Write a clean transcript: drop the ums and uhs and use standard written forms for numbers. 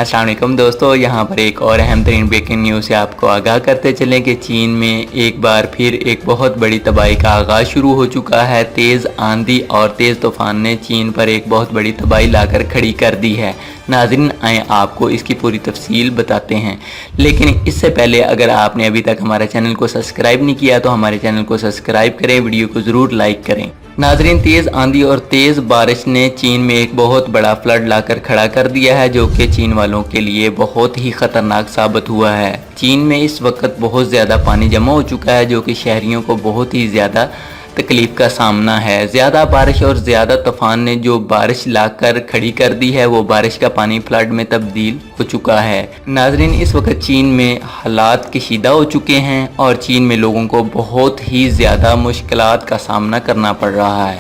अस्सलाम वालेकुम दोस्तों, यहाँ पर एक और अहम तरीन ब्रेकिंग न्यूज़ से आपको आगाह करते चलें कि चीन में एक बार फिर एक बहुत बड़ी तबाही का आगाज़ शुरू हो चुका है। तेज़ आंधी और तेज़ तूफ़ान ने चीन पर एक बहुत बड़ी तबाही लाकर खड़ी कर दी है। नाज़रीन, आए आपको इसकी पूरी तफसील बताते हैं, लेकिन इससे पहले अगर आपने अभी तक हमारे चैनल को सब्सक्राइब नहीं किया तो हमारे चैनल को सब्सक्राइब करें, वीडियो को ज़रूर लाइक करें। नाज़रीन, तेज़ आंधी और तेज़ बारिश ने चीन में एक बहुत बड़ा फ्लड लाकर खड़ा कर दिया है, जो कि चीन वालों के लिए बहुत ही ख़तरनाक साबित हुआ है। चीन में इस वक्त बहुत ज़्यादा पानी जमा हो चुका है, जो कि शहरियों को बहुत ही ज़्यादा तकलीफ़ का सामना है। ज़्यादा बारिश और ज़्यादा तूफ़ान ने जो बारिश लाकर खड़ी कर दी है, वो बारिश का पानी फ्लड में तब्दील हो चुका है। नाज़रीन, इस वक्त चीन में हालात कशीदा हो चुके हैं और चीन में लोगों को बहुत ही ज़्यादा मुश्किलात का सामना करना पड़ रहा है।